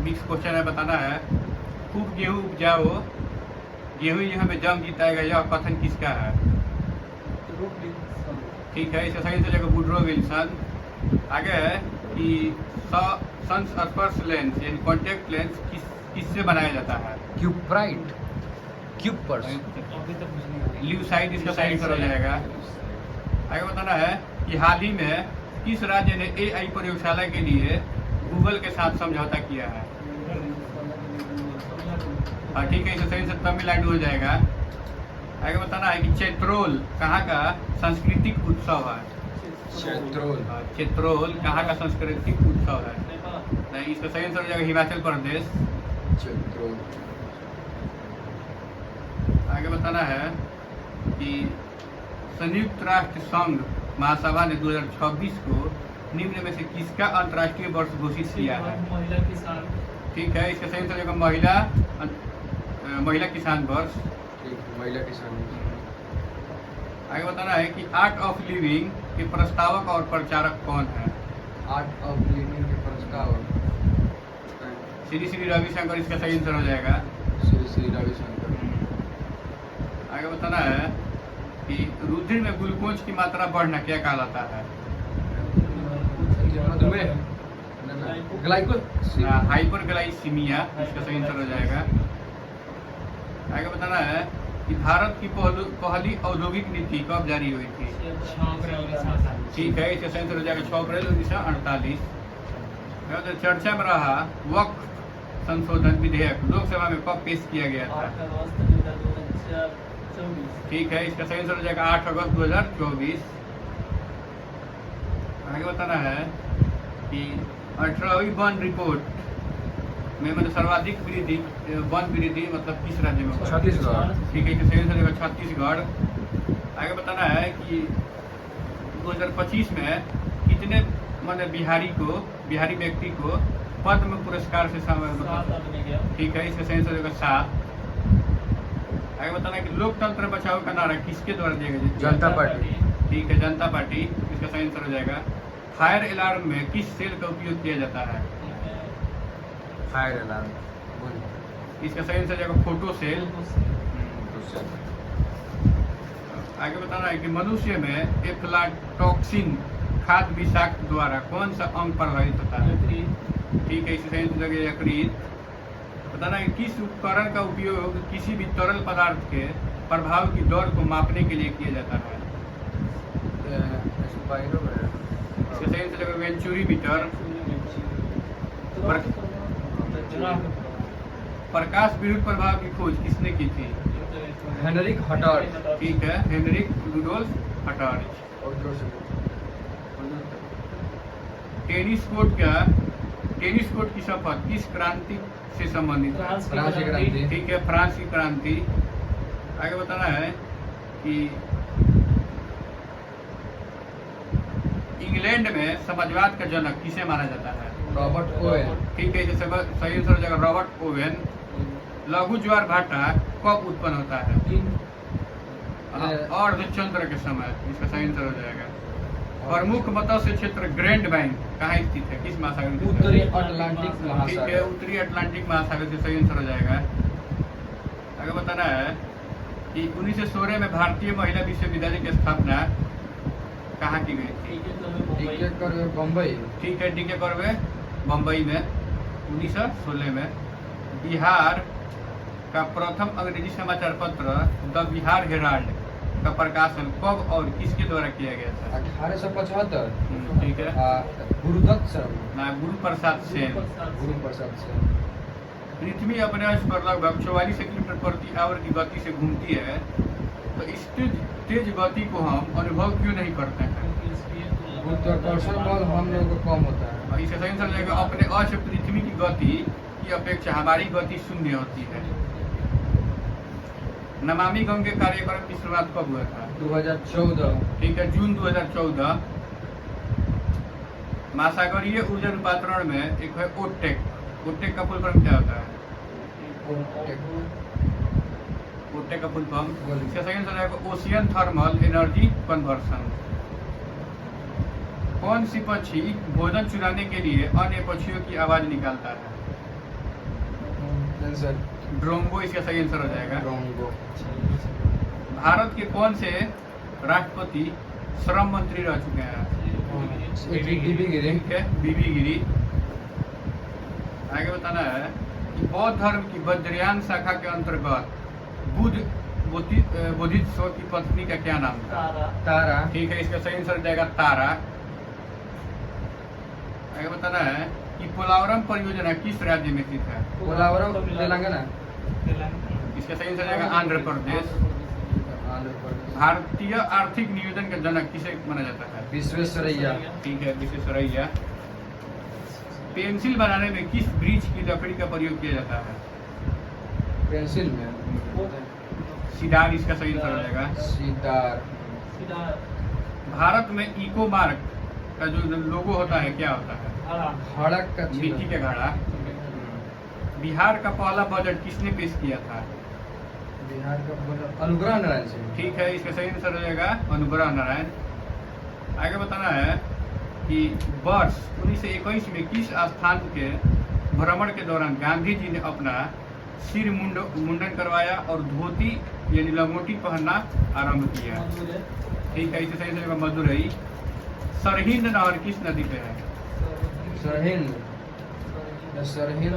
Mix question है, बताना है। खूब गेहूँ उपजाओ, गेहूँ यहाँ पे जंग जीताएगा, यह कथन किसका है? ठीक है, इसका सही जगह वुडरो विल्सन। आगे है कि संस्पर्श लेंस यानी कॉन्टेक्ट लेंस किससे बनाया जाता है? क्यूपराइट, क्यूपर्स, ल्यूसाइड इसका सही आंसर हो जाएगा। आगे बताना है कि हाल ही में किस राज्य ने AI प्रयोगशाला के लिए गूगल के साथ समझौता किया है? हाँ ठीक है, इसका सही आंसर तमिलनाडु हो जाएगा। आगे बताना है कि चैत्रोल कहाँ का सांस्कृतिक उत्सव है? चैत्रोल कहाँ का सांस्कृतिक उत्सव है? नहीं, इसका सही आंसर हो जाएगा हिमाचल प्रदेश। चैत्रोल। आगे बताना है कि संयुक्त राष्ट्र संघ महासभा ने 2026 को निम्न में से किसका अंतर्राष्ट्रीय वर्ष घोषित किया है? महिला किसान। ठीक है, इसका सही आंसर हो जाएगा महिला किसान वर्ष। महिला किसान। आगे बताना है कि आर्ट ऑफ लिविंग के प्रस्तावक और प्रचारक कौन है? आर्ट ऑफ लिविंग के प्रस्तावक श्री श्री रविशंकर, इसका सही आंसर हो जाएगा। श्री रविशंकर। आगे बताना है कि रुधिर में ग्लूकोज की मात्रा बढ़ना क्या कहलाता है? हाइपरग्लाइसीमिया, इसका सही आंसर हो जाएगा। आगे बताना है कि भारत की पहली औद्योगिक नीति कब जारी हुई थी? ठीक है, इसका सही आंसर हो जाएगा 6 अप्रैल 1948। चर्चा में रहा वक्फ संशोधन विधेयक लोकसभा में कब पेश किया गया था? ठीक है, इसका सही आंसर हो जाएगा 8 अगस्त 2024। आगे बताना है कि 18वीं वन रिपोर्ट में मतलब सर्वाधिक वृद्धि वन वृद्धि मतलब किस राज्य में? छत्तीसगढ़। ठीक है, इसका सही आंसर हो जाएगा छत्तीसगढ़। आगे बताना है कि 2025 में कितने मतलब बिहारी व्यक्ति को पद्म पुरस्कार से ठीक है, इसका सही आंसर हो जाएगा 7। आगे बताना है कि लोकतंत्र बचाओ का नारा किसके द्वारा दिया गया? जनता पार्टी। ठीक है, जनता पार्टी, इसका सही आंसर हो जाएगा। फायर अलार्म में किस सेल का उपयोग किया जाता है? Fire alarm. इसका सही आंसर हो जाएगा फोटो सेल। आगे बताना है कि मनुष्य में एफ्लाटॉक्सिन खाद्य विषाक्त द्वारा कौन सा अंग प्रभावित होता है? ठीक है, इसका सही आंसर हो जाएगा यकृत। बताना है किस उपकरण का उपयोग किसी भी तरल पदार्थ के प्रभाव की दर को मापने के लिए किया जाता है? इसका सही आंसर है वेंचुरीमीटर। प्रकाश विरुद्ध प्रभाव की खोज किसने की थी? हेनरिक हटर्च। ठीक है, हेनरिक रुडोल्फ हटर्च। टेनिस कोर्ट की शपथ किस क्रांति से संबंधित है? फ्रांस की क्रांति। ठीक है, फ्रांस की क्रांति। आगे बताना है कि इंग्लैंड में समाजवाद का जनक किसे माना जाता है? Robert Owen. ठीक है, जैसे सही आंसर हो जाएगा रॉबर्ट ओवेन। लघु ज्वार भाटा कब उत्पन्न होता है? अर्धचंद्र के समय, इसका सही आंसर हो जाएगा। प्रमुख मत्स्य क्षेत्र ग्रैंड बैंक कहाँ स्थित है, किस महासागर में? उत्तरी अटलांटिक महासागर। ठीक है, उत्तरी अटलांटिक महासागर से सही आंसर हो जाएगा। आगे बताना है कि 1916 में भारतीय महिला विश्वविद्यालय की स्थापना कहाँ की गई थी? बम्बई। ठीक है, डीके करवे बम्बई में 1916 में। बिहार का प्रथम अंग्रेजी समाचार पत्र द बिहार हेराल्ड का प्रकाशन कब और किसके द्वारा किया गया था? 1875। ठीक है, गुरुदत्त शर्मा। गुरु प्रसाद सेन। पृथ्वी अपने अक्ष पर लगभग 44 किलोमीटर प्रति आवर की गति से घूमती है, तो इस तेज गति को हम अनुभव क्यों नहीं करते हैं? गुरुत्वाकर्षण बल हम लोगों को कम होता है। इसका सही आंसर जाएगा अपने अक्ष पृथ्वी की गति की अपेक्षा हमारी गति शून्य होती है। नमामि गंगे कार्यक्रम की शुरुआत कब हुआ था? 2014। ठीक है, जून 2014। महासागरीय ऊर्जा रूपांतरण में एक है ओटेक। ओटेक का फुल फॉर्म क्या होता है? ओटेक का फुल फॉर्म, इसका सही आंसर है ओशियन थर्मल एनर्जी कन्वर्सन। कौन सी पक्षी भोजन चुराने के लिए अन्य पक्षियों की आवाज निकालता है? आंसर ड्रोंगो इसका सही आंसर हो जाएगा। ड्रोंगो। भारत के कौन से राष्ट्रपति श्रम मंत्री रह चुके हैं? बीबी गिरी। ठीक है, बीबी गिरी। आगे बताना है कि बौद्ध धर्म की वज्रयान शाखा के अंतर्गत बोधिसत्व की पत्नी का क्या नाम था? तारा। ठीक है, इसका सही आंसर हो जाएगा तारा। आगे बताना है कि पोलावरम परियोजना किस राज्य में स्थित है? पोलावरम तेलंगाना। इसका सही आंसर हो जाएगा आंध्र प्रदेश। आंध्र प्रदेश। भारतीय आर्थिक नियोजन का जनक किसे माना जाता है? विश्वेश्वरैया। ठीक है, विश्वेश्वरैया। पेंसिल बनाने में किस वृक्ष की लकड़ी का प्रयोग किया जाता है? पेंसिल में सिडार इसका सही आंसर हो जाएगा। सीतार। भारत में इको मार्क का जो लोगो होता है क्या होता है? हड़क का मिट्टी का घड़ा। बिहार का पहला बजट किसने पेश किया था? बिहार का बजट अनुग्रह नारायण सिंह। ठीक है, इसका सही आंसर हो जाएगा अनुग्रह नारायण। आगे बताना है कि वर्ष 1921 में किस स्थान के भ्रमण के दौरान गांधी जी ने अपना सिर मुंडन करवाया और धोती यानी लंगोटी पहनना आरंभ किया? ठीक है, इससे सही से मदुरई। सरहिंद नहर किस नदी पे है? सरहिंद। सरहिंद।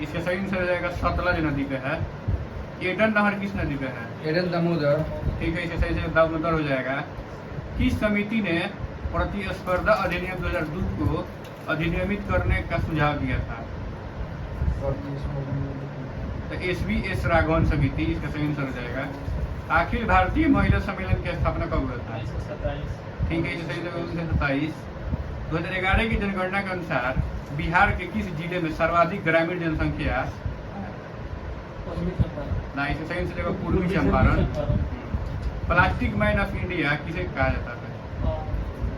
इसका सही आंसर हो जाएगा सतलज नदी पे है। एडन नहर किस नदी पे है? एडन दामोदर। ठीक है, इससे सही से दामोदर हो जाएगा। किस समिति ने प्रतिस्पर्धा अधिनियम 2002 को अधिनियमित करने का सुझाव दिया था? तो SVS राघवन समिति, इसका सही आंसर हो जाएगा। अखिल भारतीय महिला सम्मेलन की स्थापना कब हुआ था? ठीक है, इसका सही आंसर 1927। 2011 की जनगणना के अनुसार बिहार के किस जिले में सर्वाधिक ग्रामीण जनसंख्या? ना, इसका सही आंसर पूर्वी Champaran. Plastic man of India किसे कहा जाता है?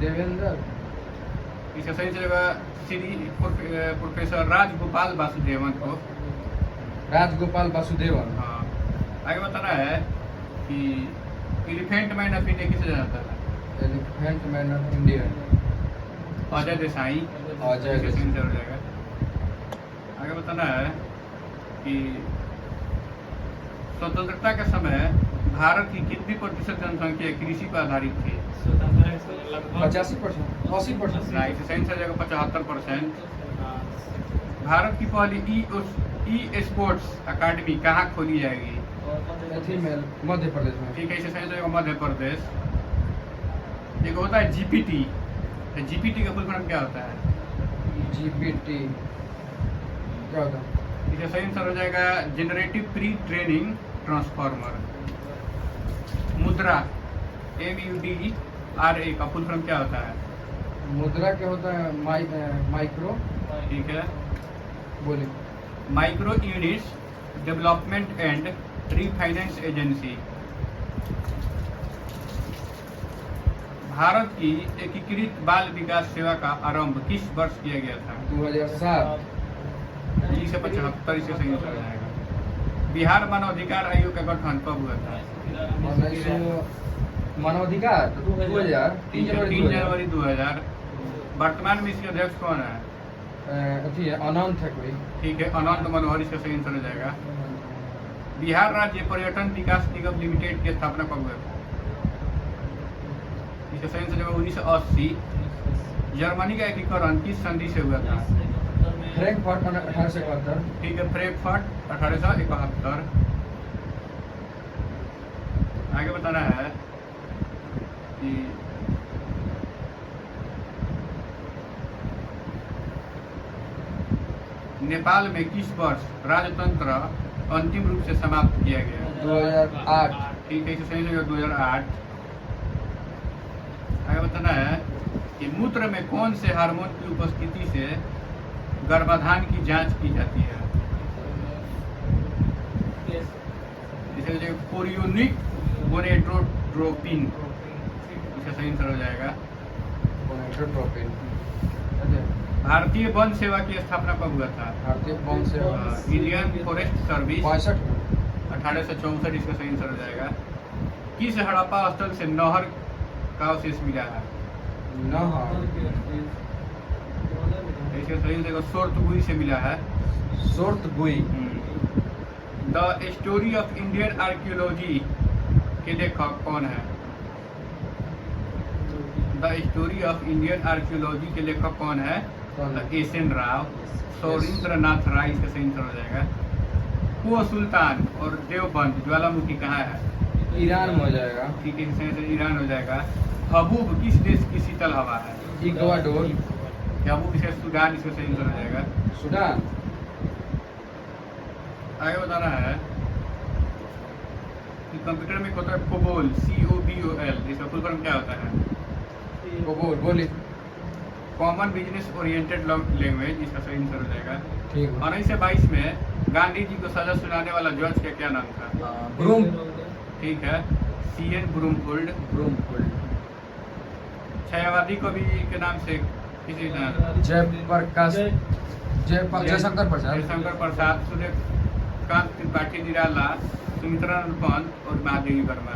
देवेंद्र। इसका सही आंसर श्री प्रोफेसर राजगोपाल वासुदेवन को। राजगोपाल वासुदेवन। हाँ। आगे बताना है कि एलिफेंट मैन ऑफ इंडिया किसे जाता है? Elephant man of India Ajay Desai. Ajay इसका सही देसाई। आंसर हो जाएगा। आगे बताना है कि स्वतंत्रता के समय भारत की कितनी प्रतिशत जनसंख्या कृषि पर आधारित थी? 85%, 80%। ना, इससे सही आंसर हो जाएगा 75%। भारत की पहली ई स्पोर्ट्स अकादमी कहाँ खोली जाएगी? अथी में मध्य प्रदेश में। ठीक है, इससे सही आंसर मध्य प्रदेश। एक होता है जीपीटी। तो जीपीटी का फुल फॉर्म क्या होता है? जीपीटी क्या होता है? इसका सही आंसर हो जाएगा जनरेटिव प्री ट्रेनिंग ट्रांसफार्मर। मुद्रा MUDRA का फुल फॉर्म क्या होता है? मुद्रा क्या होता है? माइक्रो। ठीक है, बोलिए। Micro units development and refinance agency. Bharat की एकीकृत बाल विकास सेवा का आरंभ किस वर्ष किया गया था? 2007। 1975। इससे सही आंसर हो जाएगा। बिहार मानवाधिकार आयोग का गठन कब हुआ था? 1900 मानवाधिकार 2000 3 जनवरी 2000। वर्तमान में इसके अध्यक्ष कौन है? अथी है अनंत है कोई। ठीक है, अनंत मनोहर। इसका सही आंसर हो जाएगा। बिहार राज्य पर्यटन विकास निगम लिमिटेड की स्थापना कब हुआ था? इसका सही आंसर 1980। जर्मनी का एकीकरण किस संधि से हुआ था? फ्रैंकफर्ट 1871। ठीक है, फ्रैंकफर्ट 1871। आगे बताना है कि नेपाल में किस वर्ष राजतंत्र अंतिम रूप से समाप्त किया गया? 2008। ठीक है, इससे सही 2008। आगे बताना है कि मूत्र में कौन से हार्मोन की उपस्थिति से गर्भाधान की जांच की जाती है? जैसे कोरियोनिक गोनेडोट्रोपिन। इसका सही आंसर हो जाएगा गोनेडोट्रोपिन। भारतीय वन सेवा की स्थापना कब हुआ था? भारतीय वन सेवा इंडियन फॉरेस्ट सर्विस 65। 1864। इसका सही आंसर हो जाएगा। किस हड़प्पा स्थल से नहर का अवशेष मिला है? नहर इसका सही आंसर सोर्तगुई से मिला है। सोर्तगुई। The story of Indian archaeology के लेखक कौन है? The story of Indian archaeology के लेखक कौन है? कौन है? एस.एन. राव, सौरेंद्रनाथ राय, इसका सही आंसर हो जाएगा। को सुल्तान और देवबंद ज्वालामुखी कहाँ है? ईरान में हो जाएगा। ठीक है, इसका आंसर ईरान हो जाएगा। हबूब किस देश की शीतल हवा है? इक्वाडोर। हबूब इसका सूडान, इसका सही आंसर हो जाएगा। सूडान। आगे बताना है कि कंप्यूटर में एक होता है कोबोल, COBOL, इसका फुल फॉर्म क्या होता है? बोली। कॉमन बिजनेस ओरिएंटेड लैंग्वेज, इसका सही आंसर हो जाएगा। ठीक है। 1922 में गांधी जी को सजा सुनाने वाला जज का क्या नाम था? ब्रूम। ठीक है, CN ब्रूमफील्ड। छायावादी कवि के नाम से किसी जयप्रकाश जयशंकर प्रसाद। जयशंकर प्रसाद, सूर्यकांत त्रिपाठी निराला, सुमित्रानंद पंत और महादेवी वर्मा।